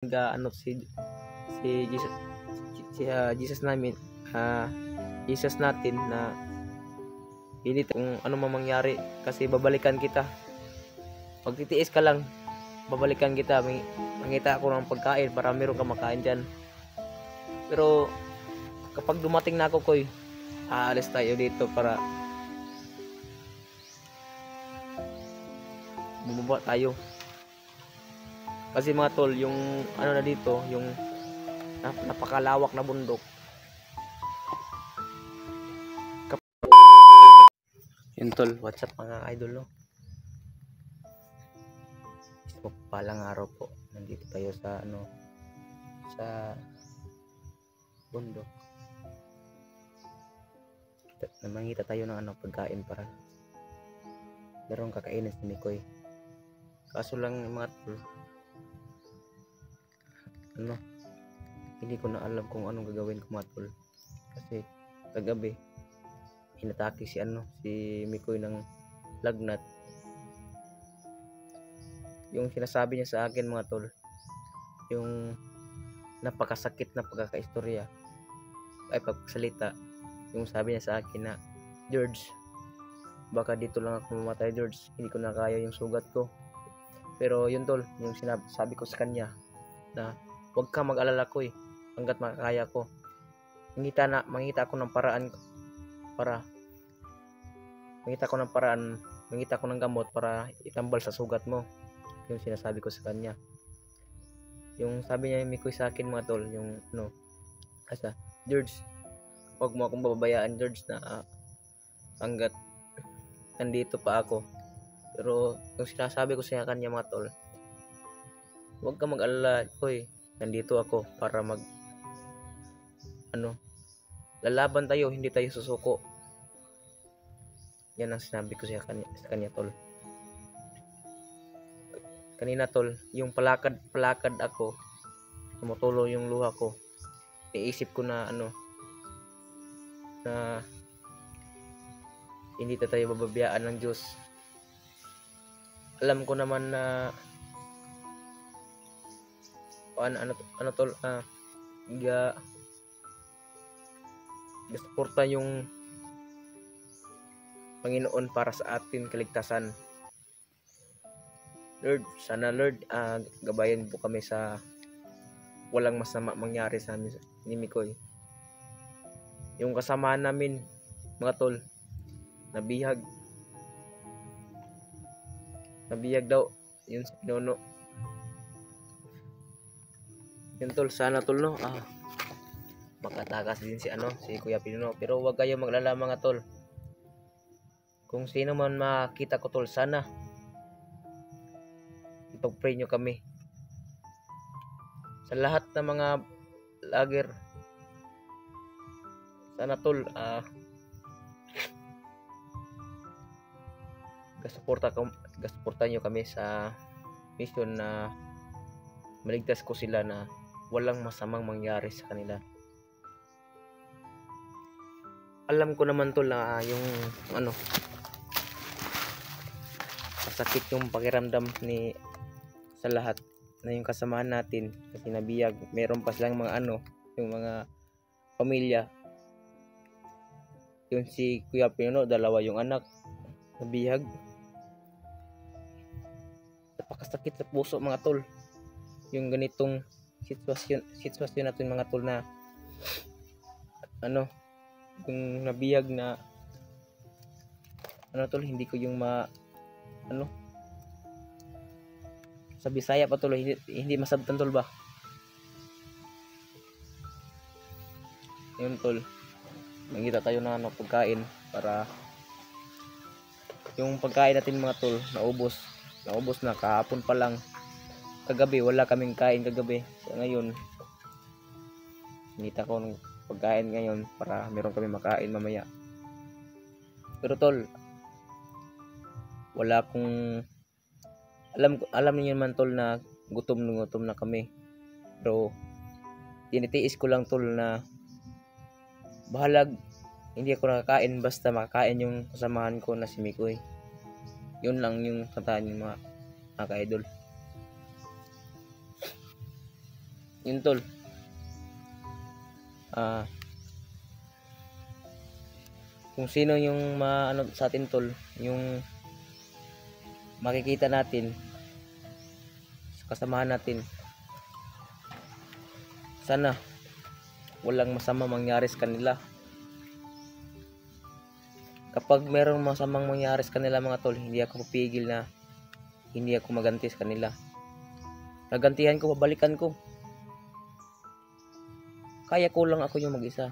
ano si Jesus, Jesus namin, Jesus natin na pilit kung ano man mangyari kasi babalikan kita. Pagtitiis ka lang, babalikan kita. Mangita ako ng pagkain para meron ka makain dyan. Pero kapag dumating na ako, Koy, aalis tayo dito para bumaba tayo. Kasi mga tol, yung ano na dito, yung napakalawak na bundok. Yun tol, what's up mga idol, no? Palang araw po, nandito tayo sa sa bundok. Namangita tayo ng pagkain para meron kakainin si Mikoy. Kaso lang mga tol, hindi ko na alam kung anong gagawin ko mga tol. Kasi kagabi hinatake si Mikoy ng lagnat. Yung sinasabi niya sa akin mga tol, yung napakasakit na pagkakaistorya ay pagsalita, yung sabi niya sa akin na, George, baka dito lang ako mamatay George, hindi ko na kaya yung sugat ko. Pero yun tol, yung sabi ko sa kanya na huwag ka mag-alala ko hanggat makakaya ko. Mangita ako ng paraan para mangita ko ng gamot para itambal sa sugat mo. Yung sinasabi ko sa kanya. Yung sabi niya Mikoy sa akin mga tol, yung George, huwag mo akong babayaan George na hanggat nandito pa ako. Pero yung sinasabi ko sa kanya mga tol, huwag ka mag-alala Koy, nandito ako para lalaban tayo, hindi tayo susuko. Yan ang sinabi ko sa kanya tol. Kanina tol, yung palakad ako, tumutulo yung luha ko. Iisip ko na na hindi tayo bababayaan ng Diyos. Alam ko naman na tol, suporta yung Panginoon para sa atin kaligtasan. Lord, sana Lord, gabayan po kami sa walang masama mangyari sa amin ni Mikoy. Yung kasamahan namin mga tol, nabihag daw yun sa pinuno. Yun tol, sana tol no, makatakas din si Kuya Pinuno. Pero wag kayo maglala mga tol. Kung sino man makita ko tol, sana ipag-pray nyo kami. Sa lahat ng mga vlogger, sana tol, gasuporta nyo kami sa mission na maligtas ko sila na walang masamang mangyari sa kanila. Alam ko naman tol na yung masakit yung pakiramdam sa lahat na yung kasamahan natin kasi nabiyag. Meron pa silang mga yung mga pamilya. Yung si Kuya Pinuno, 2 yung anak, nabiyag. Napakasakit sa puso mga tol yung ganitong sitwasyon natin mga tol na yung nabiyag na tol, hindi ko yung sa Bisaya pa tol, hindi masabtan tol ba. Yun tol, mangita tayo ng pagkain para yung pagkain natin mga tol naubos na kahapon pa lang. Kagabi wala kaming kain kagabi, so ngayon mangita ko ng pagkain ngayon para meron kami makain mamaya. Pero tol, wala akong alam niyo man tol na gutom na kami. Pero tinitiis ko lang tol na bahalag hindi ako nakakain basta makakain yung kasamahan ko na si Mikoy. Yun lang yung kataan yung mga ka-idol. Yun tol. Ah, kung sino yung ano sa atin tol, yung makikita natin sa kasamahan natin, sana walang masama mangyari sa kanila. Kapag merong masamang mangyari sa kanila mga tol, hindi ako papigil na hindi ako maganti sa kanila. Nagantihan ko, babalikan ko. Kaya ko lang ako yung mag-isa.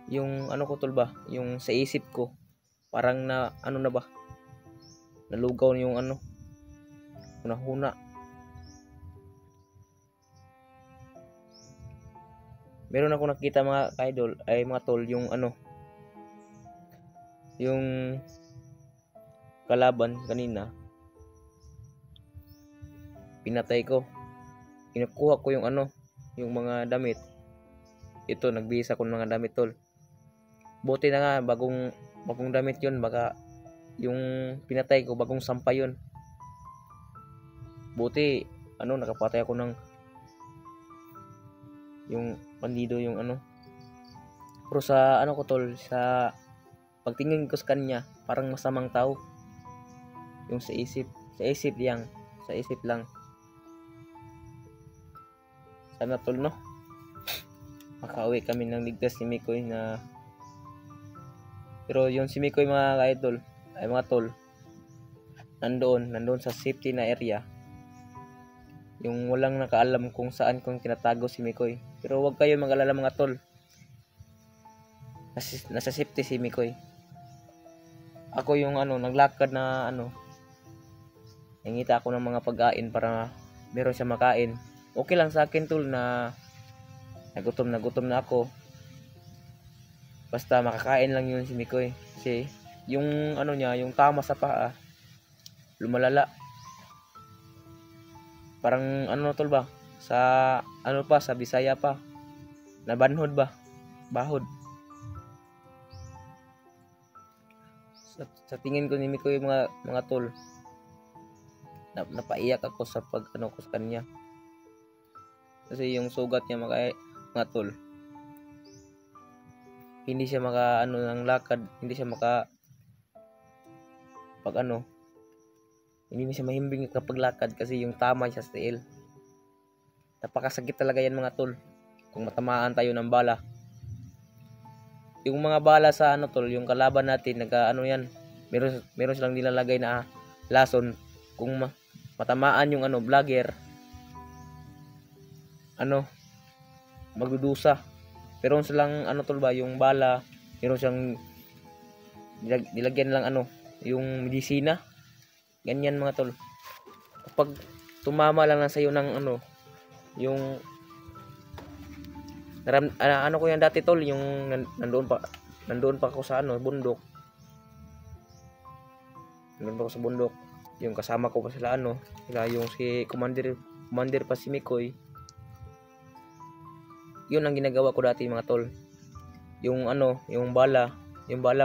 Yung ano ko tol ba, yung sa isip ko, parang na ano na ba, nalugaw yung ano, huna-huna. Meron ako nakita mga idol, ay mga tol, yung ano, yung kalaban kanina, pinatay ko. Kinukuha ko yung ano, yung mga damit. Ito, nagbihis ako ng mga damit tol. Buti na nga, bagong damit yun, baka yung pinatay ko, bagong sampay yun. Buti, ano, nakapatay ako ng yung bandido, yung ano. Pero sa ano ko tol, sa pagtingin ko sa kanya, parang masamang tao. Yung sa isip lang. Sana tol, no? Makauwi kami ng ligtas si Mikoy na. Pero yung si Mikoy mga ka-idol, ay mga tol, nandoon sa safety na area. Yung walang nakaalam kung saan kung tinatago si Mikoy. Pero wag kayo mag-alala mga tol. Nasa safety si Mikoy. Ako yung ano, naglakad na ano, nangita ako ng mga pagkain para meron siya makain. Okay lang sa akin tol na nagutom na ako. Basta makakain lang yun si Mikoy. Kasi yung ano niya, yung tama sa paa, lumalala. Parang ano tol ba? Sa ano pa, sa Bisaya pa. Nabanhod ba? Bahod. Sa tingin ko ni Mikoy mga tol, napaiyak ako sa pag ano ko sa kanya. Kasi yung sugat niya mga tol, hindi siya maka ano ng lakad, hindi siya maka pag ano, hindi na siya mahimbing kapag lakad kasi yung tama siya sa tiil. Napakasakit talaga yan mga tol kung matamaan tayo ng bala. Yung mga bala sa ano tol, yung kalaban natin ano yan, meron silang nilalagay na lason. Kung matamaan yung ano vlogger, ano, magdudusa. Pero silang ano tol ba, yung bala, meron siyang nilagyan lang ano, yung medisina. Ganyan mga tol. Kapag tumama lang sa iyo ng ano, yung ano ko yan dati tol, yung nandoon pa ako sa ano, bundok. Nandoon pa ako sa bundok. Yung kasama ko pa sila ano, sila yung si commander pa si Mikoy. Yun ang ginagawa ko dati mga tol. Yung ano, yung bala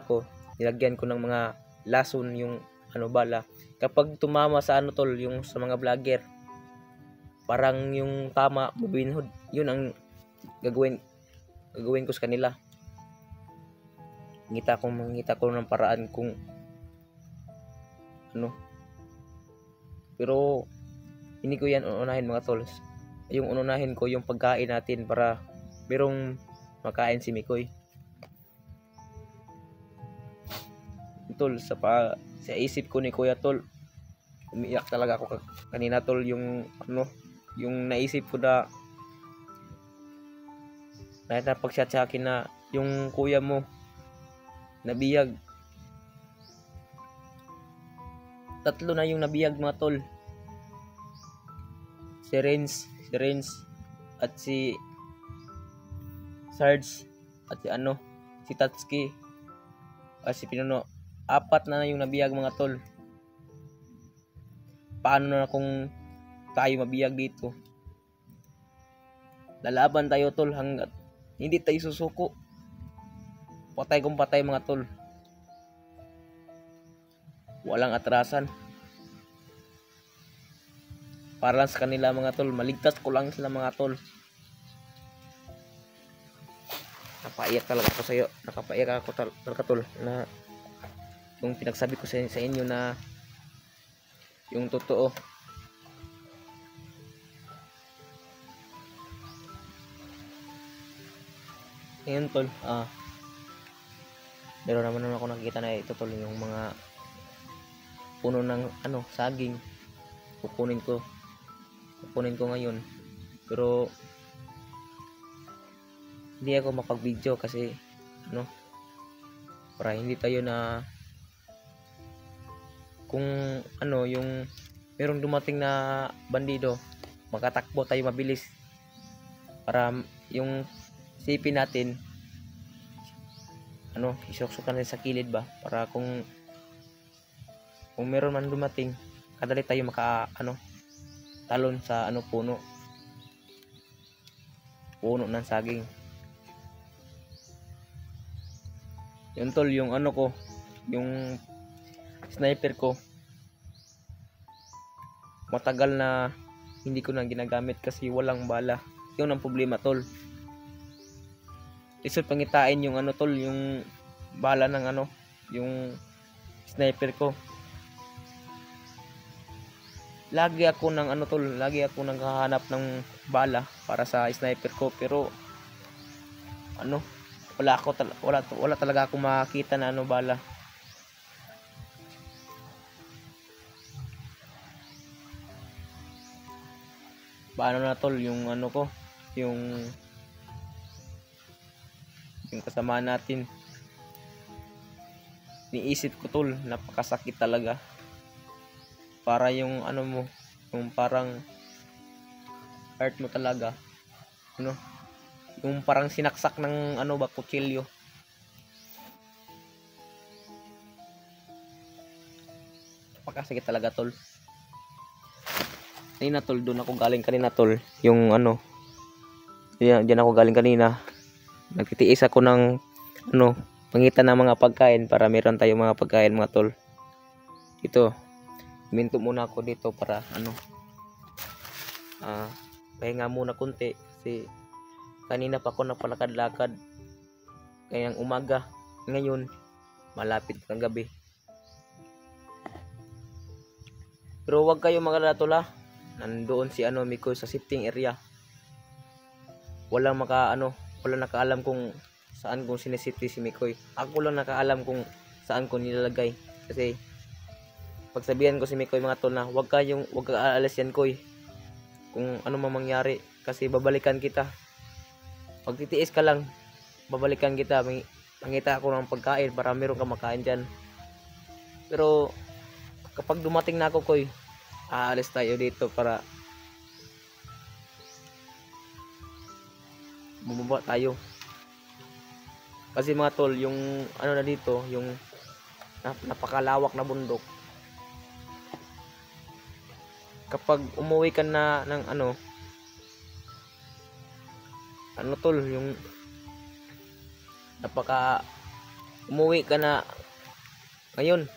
ko, nilagyan ko ng mga lason yung ano bala. Kapag tumama sa ano tol, yung sa mga vlogger, parang yung tama, bubinhod. Yun ang gagawin ko sa kanila. Ngita ko ng paraan kung ano. Pero hindi ko yan unahin mga tol. Yung unahin ko yung pagkain natin para merong makain si Mikoy. Tol, sa isip ko ni Kuya tol, umiyak talaga ako kanina tol, yung ano, yung naisip ko na napag-chat sa akin na yung kuya mo nabiyag. 3 na yung nabiyag mga tol. Si Renz at si Sarge at si ano, si Tatsuki at si Pinuno. 4 na yung nabiyag mga tol. Paano na kung tayo mabiyag dito? Lalaban tayo tol hanggat hindi tayo susuko. Patay kung patay mga tol. Walang atrasan. para lang sa kanila mga tol, maligtas ko lang sila mga tol. Napaiyak talaga ako sa iyo, nakapaiyak ako talaga tol, na yung pinagsabi ko sa inyo na yung totoo. Ngayon tol, meron naman ako nakikita na ito tol, yung mga puno ng saging. Kukunin ko ngayon, pero hindi ako makapag-video kasi para hindi tayo na kung yung merong dumating na bandido, makatakbo tayo mabilis para yung sipin natin isuksukan sa kilid ba, para kung meron man dumating, kadali tayo talon sa puno ng saging. Yun tol, yung yung sniper ko, matagal na hindi ko na ginagamit kasi walang bala. Yun ang problema tol. Isod pangitain yung tol, yung bala ng yung sniper ko. Lagi ako naghahanap ng bala para sa sniper ko, pero wala talaga ako makita na bala. Paano na tol yung ko, yung kasama natin. Niisip ko tol, napakasakit talaga. Para yung mo, yung parang heart mo talaga, yung parang sinaksak ng kutsilyo. Napakasakit talaga tol. Kanina tol, doon ako galing kanina tol, yung diyan ako galing kanina. Nagtitiis ako ng pangitan ng mga pagkain para meron tayong mga pagkain mga tol. Ito, minto muna ako dito para pahinga muna kunti kasi kanina pa ako napalakad-lakad kayang umaga, ngayon malapit ng gabi. Pero wag kayo magalala tol, nandoon si Mikoy sa sitting area. Walang nakaalam kung saan kung sinisiti si Mikoy. Ako lang nakaalam kung saan ko nilalagay. Kasi pagsabihan ko si Mikoy mga tol na wag ka aalis yan Koy, kung ano man mangyari, kasi babalikan kita. Pag titiis ka lang, babalikan kita. Mangita ako ng pagkain para meron ka makain dyan. Pero kapag dumating na ako Koy, aalis tayo dito para bumaba tayo. Kasi mga tol, yung na dito, yung napakalawak na bundok. Kapag umuwi ka na ng tol, yung umuwi ka na ngayon,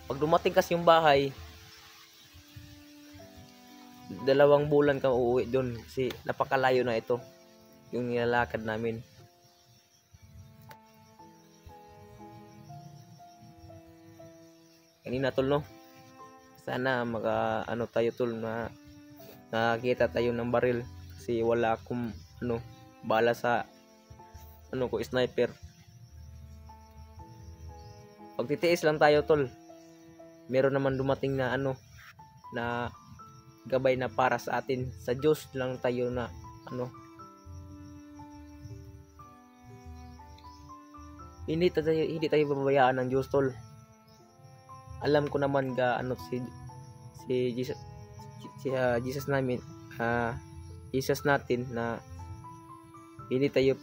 pag dumating kasi yung bahay, 2 bulan ka uuwi doon kasi napakalayo na ito yung nilalakad namin. Kanina tol sana tayo tol, na nakakita tayo ng baril kasi wala akong bala sa ko sniper. Pag titiis lang tayo tol, meron naman dumating na na gabay na para sa atin. Sa Diyos lang tayo na hindi tayo babayaan ng Diyos tol. Alam ko naman si Jesus, Jesus namin, Jesus natin, na hindi tayo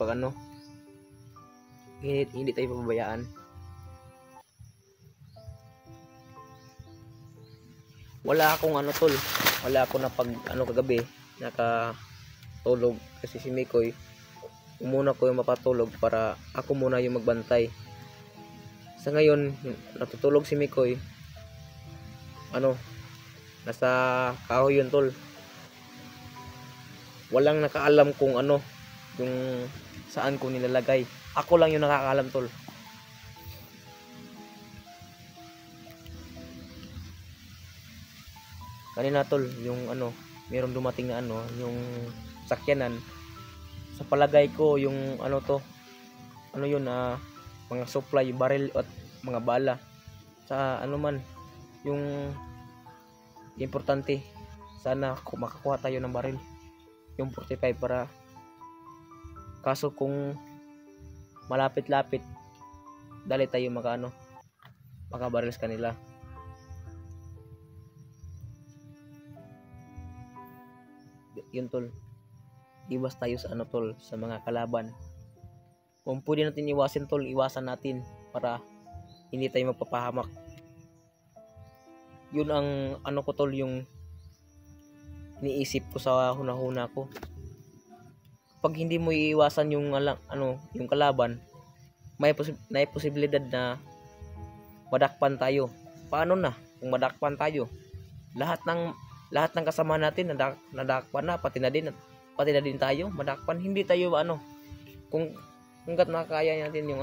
hindi tayo pababayaan. Wala akong tol, wala ako na pag kagabi nakatulog kasi si Mikoy muna ko yung mapatulog para ako muna yung magbantay. Sa ngayon natutulog si Mikoy, Nasa kahoy yun, tol. Walang nakaalam kung ano, yung saan ko nilalagay. Ako lang yung nakakaalam, tol. Kanina, tol, yung ano, mayroong dumating na ano, yung sakyanan. Sa palagay ko, yung ano to, ano yun, mga supply, barrel at mga bala. Sa ano man, yung importante, sana makakuha tayo ng barrel. Yung 45 para, kaso kung malapit-lapit, dali tayo makabarrels kanila. Yun, tol. Iwas tayo sa ano, tol, sa mga kalaban. Kung pwede natin iwasin, tol, iwasan natin para hindi tayo magpapahamak. Yun ang ano ko, tol, yung iniisip ko sa hunahuna ko. Pag hindi mo iiwasan yung yung kalaban, may posibilidad na madakpan tayo. Paano na kung madakpan tayo? Lahat ng kasama natin nadakpan na, pati na din tayo madakpan. Hindi tayo kung nakakaya natin yung